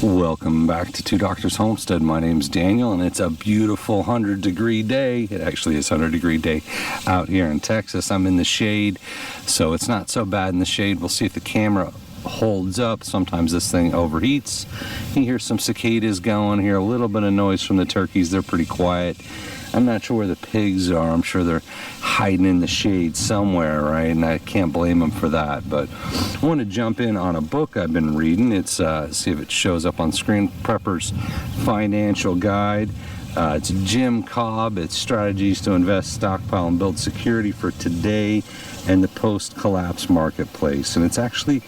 Welcome back to Two Doctors Homestead. My name's Daniel, and it's a beautiful 100-degree day. It actually is a 100-degree day out here in Texas. I'm in the shade, so it's not so bad in the shade. We'll see if the camera holds up. Sometimes this thing overheats. You hear some cicadas going, hear a little bit of noise from the turkeys. They're pretty quiet. I'm not sure where the pigs are. I'm sure they're hiding in the shade somewhere, right? And I can't blame them for that. But I want to jump in on a book I've been reading. It's, see if it shows up on screen, Prepper's Financial Guide. It's Jim Cobb. It's Strategies to Invest, Stockpile, and Build Security for Today and the Post-Collapse Marketplace. And it's actually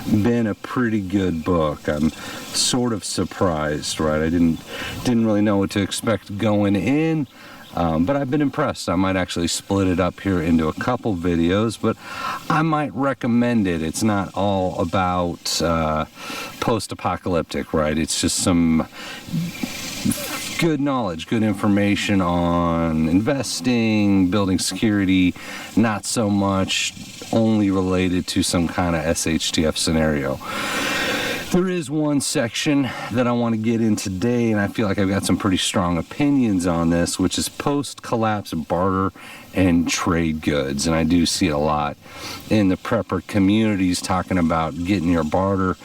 been a pretty good book. I'm sort of surprised, right? I didn't really know what to expect going in. But I've been impressed. I might actually split it up here into a couple videos, but I might recommend it. It's not all about post-apocalyptic, right? It's just some good knowledge, good information on investing, building security, not so much only related to some kind of Shtf scenario. There is one section that I want to get in today, and I feel like I've got some pretty strong opinions on this, which is post-collapse barter and trade goods. And I do see it a lot in the prepper communities talking about getting your barter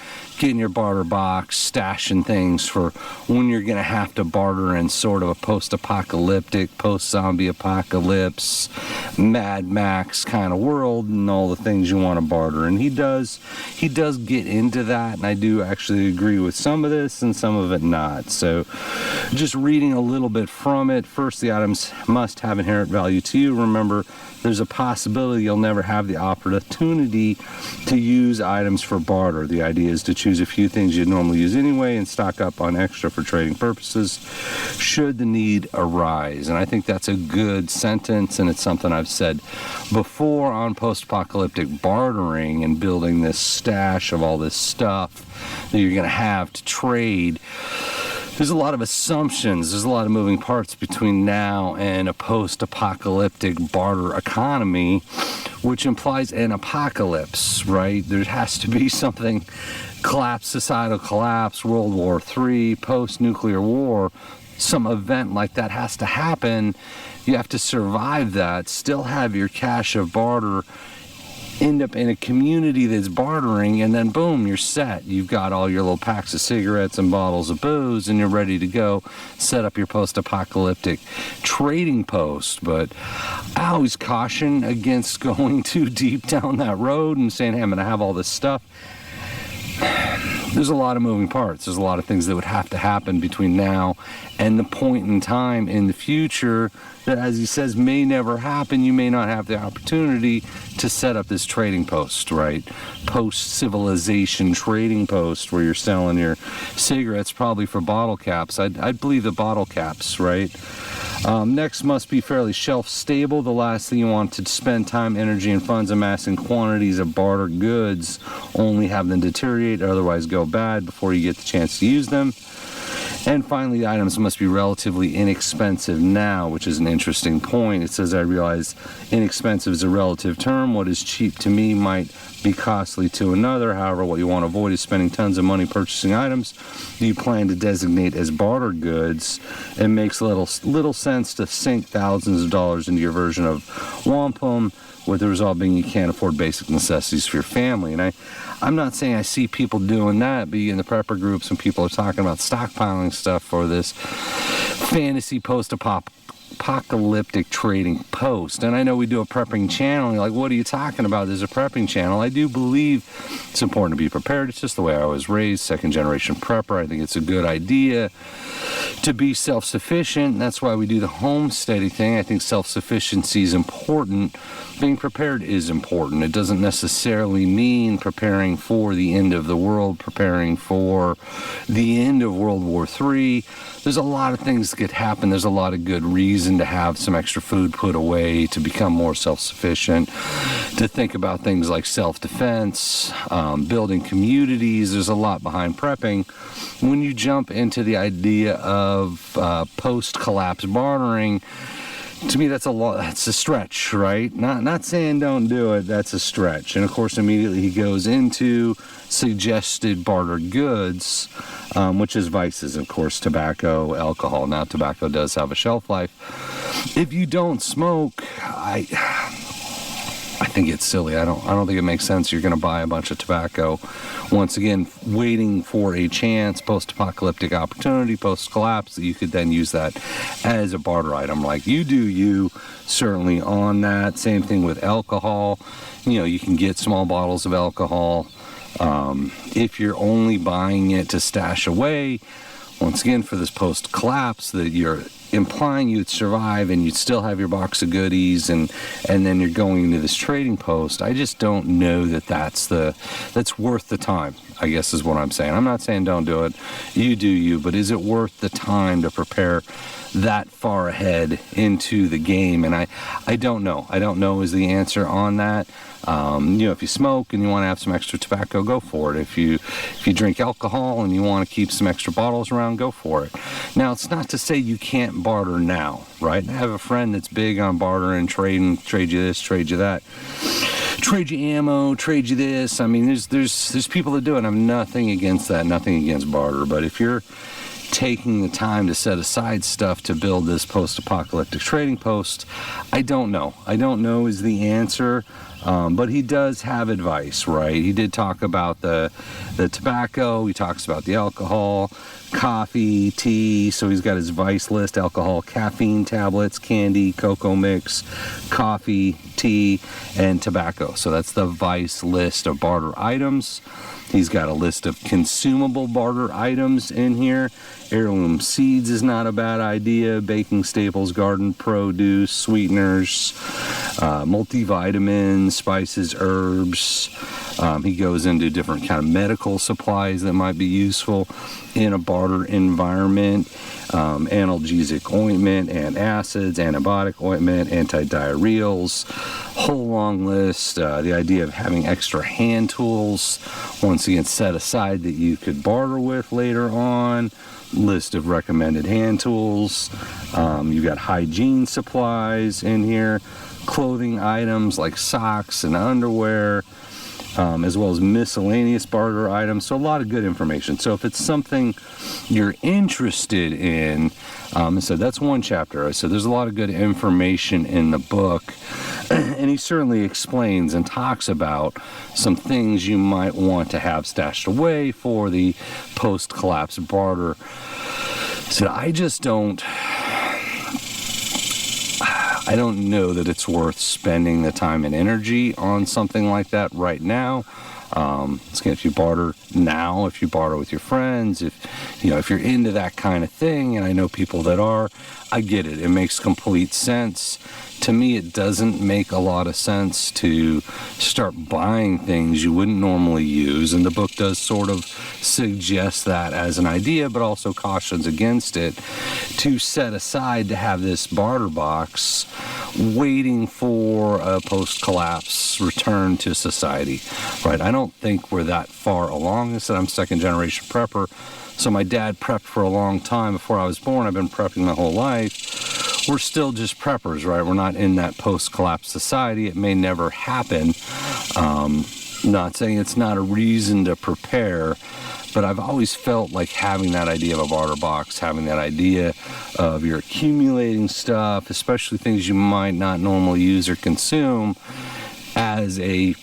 box, stashing things for when you're going to have to barter in sort of a post-apocalyptic, post-zombie apocalypse, Mad Max kind of world, and all the things you want to barter. And he does get into that, and I do actually agree with some of this and some of it not. So just reading a little bit from it. First, the items must have inherent value to you. Remember, there's a possibility you'll never have the opportunity to use items for barter. The idea is to choose a few things you'd normally use anyway and stock up on extra for trading purposes should the need arise. And I think that's a good sentence, and it's something I've said before on post-apocalyptic bartering and building this stash of all this stuff that you're going to have to trade. There's a lot of assumptions, there's a lot of moving parts between now and a post-apocalyptic barter economy, which implies an apocalypse, right? There has to be something, societal collapse, World War III, post-nuclear war, some event like that has to happen. You have to survive that, still have your cache of barter, end up in a community that's bartering, and then boom, you're set. You've got all your little packs of cigarettes and bottles of booze, and you're ready to go set up your post-apocalyptic trading post. But I always caution against going too deep down that road and saying, hey, I'm going to have all this stuff. There's a lot of moving parts. There's a lot of things that would have to happen between now and the point in time in the future that, as he says, may never happen. You may not have the opportunity to set up this trading post, right? Post-civilization trading post where you're selling your cigarettes probably for bottle caps. I'd believe the bottle caps, right? Next, must be fairly shelf-stable. The last thing you want to spend time, energy, and funds amassing quantities of bartered goods, only have them deteriorate or otherwise go bad before you get the chance to use them. And finally, the items must be relatively inexpensive now, which is an interesting point. It says, I realize inexpensive is a relative term. What is cheap to me might be costly to another. However, what you want to avoid is spending tons of money purchasing items you plan to designate as barter goods. It makes little sense to sink thousands of dollars into your version of wampum, with the result being you can't afford basic necessities for your family. And I'm not saying I see people doing that, but in the prepper groups and people are talking about stockpiling stuff for this fantasy post-apocalyptic trading post. And I know we do a prepping channel, and you're like, what are you talking about? There's a prepping channel. I do believe it's important to be prepared. It's just the way I was raised, second-generation prepper. I think it's a good idea to be self-sufficient. That's why we do the homesteading thing. I think self-sufficiency is important. Being prepared is important. It doesn't necessarily mean preparing for the end of the world, preparing for the end of World War III. There's a lot of things that could happen. There's a lot of good reason to have some extra food put away, to become more self-sufficient, to think about things like self-defense, building communities. There's a lot behind prepping. When you jump into the idea of post-collapse bartering, to me, that's a stretch, right? Not saying don't do it, that's a stretch. And of course, immediately he goes into suggested bartered goods, which is vices, of course, tobacco, alcohol. Now, tobacco does have a shelf life. If you don't smoke, I think it's silly. I don't think it makes sense. You're going to buy a bunch of tobacco. Once again, waiting for a chance, post-apocalyptic opportunity, post-collapse, that you could then use that as a barter item. Like, you do you, certainly on that. Same thing with alcohol. You can get small bottles of alcohol. If you're only buying it to stash away, once again, for this post-collapse, that you're implying you'd survive and you'd still have your box of goodies, and then you're going into this trading post. I just don't know that that's worth the time, I guess is what I'm saying. I'm not saying don't do it. You do you, but is it worth the time to prepare that far ahead into the game? And I don't know. I don't know is the answer on that. If you smoke and you want to have some extra tobacco, go for it. If you drink alcohol and you want to keep some extra bottles around, go for it. Now, it's not to say you can't barter now, right? I have a friend that's big on bartering, trading, trade you this, trade you that, trade you ammo, trade you this. I mean, there's people that do it. I'm nothing against that, nothing against barter. But if you're taking the time to set aside stuff to build this post-apocalyptic trading post, I don't know. I don't know is the answer. But he does have advice, right? He did talk about the tobacco. He talks about the alcohol, coffee, tea. So he's got his vice list: alcohol, caffeine tablets, candy, cocoa mix, coffee, tea, and tobacco. So that's the vice list of barter items. He's got a list of consumable barter items in here. Heirloom seeds is not a bad idea. Baking staples, garden produce, sweeteners, multivitamins, spices, herbs. He goes into different kind of medical supplies that might be useful in a barter environment. Analgesic ointment, antacids, antibiotic ointment, antidiarrheals, whole long list. The idea of having extra hand tools, once again, set aside that you could barter with later on. List of recommended hand tools. You've got hygiene supplies in here, clothing items like socks and underwear, as well as miscellaneous barter items. So a lot of good information. So if it's something you're interested in, so that's one chapter. So there's a lot of good information in the book. And he certainly explains and talks about some things you might want to have stashed away for the post-collapse barter. So I don't know that it's worth spending the time and energy on something like that right now. If you barter now, if you barter with your friends, if you're into that kind of thing, and I know people that are, I get it. It makes complete sense. To me, it doesn't make a lot of sense to start buying things you wouldn't normally use, and the book does sort of suggest that as an idea, but also cautions against it, to set aside to have this barter box waiting for a post-collapse return to society, right? I don't think we're that far along. I said I'm second-generation prepper, so my dad prepped for a long time before I was born. I've been prepping my whole life. We're still just preppers, right? We're not in that post-collapse society. It may never happen. Not saying it's not a reason to prepare, but I've always felt like having that idea of a barter box, having that idea of you're accumulating stuff, especially things you might not normally use or consume, as a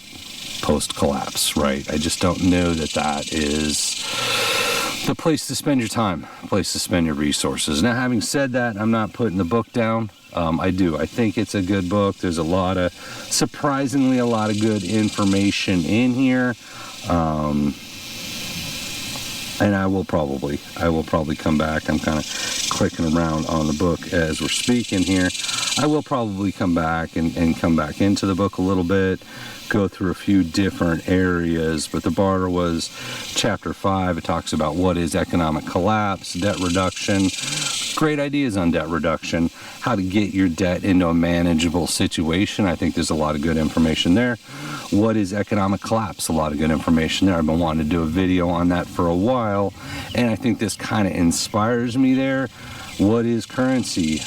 post-collapse, right? I just don't know that that is the place to spend your time, the place to spend your resources. Now, having said that, I'm not putting the book down. I do. I think it's a good book. There's surprisingly a lot of good information in here. And I will probably come back. I'm kind of clicking around on the book as we're speaking here. I will probably come back and come back into the book a little bit, go through a few different areas, but the barter was chapter 5. It talks about what is economic collapse, debt reduction, great ideas on debt reduction, how to get your debt into a manageable situation. I think there's a lot of good information there. What is economic collapse? A lot of good information there. I've been wanting to do a video on that for a while, and I think this kind of inspires me there. What is currency?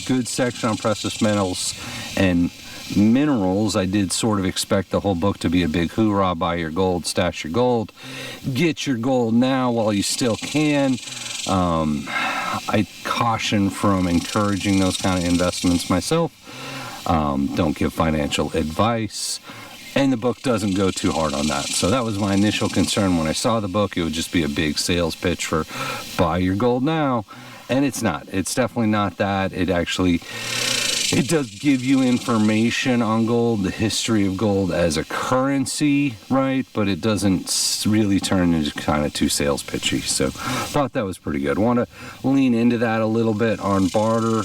Good section on precious metals and minerals, I did sort of expect the whole book to be a big hoorah, buy your gold, stash your gold, get your gold now while you still can. I caution from encouraging those kind of investments myself. Don't give financial advice. And the book doesn't go too hard on that. So that was my initial concern when I saw the book. It would just be a big sales pitch for buy your gold now. And it's not. It's definitely not that. It does give you information on gold, the history of gold as a currency, right? But it doesn't really turn into kind of too sales pitchy. So thought that was pretty good. Want to lean into that a little bit on barter.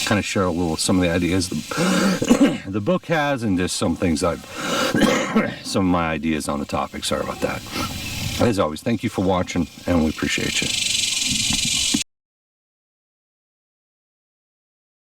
Kind of share a little some of the ideas the book has, and just some things some of my ideas on the topic. Sorry about that. As always, thank you for watching, and we appreciate you.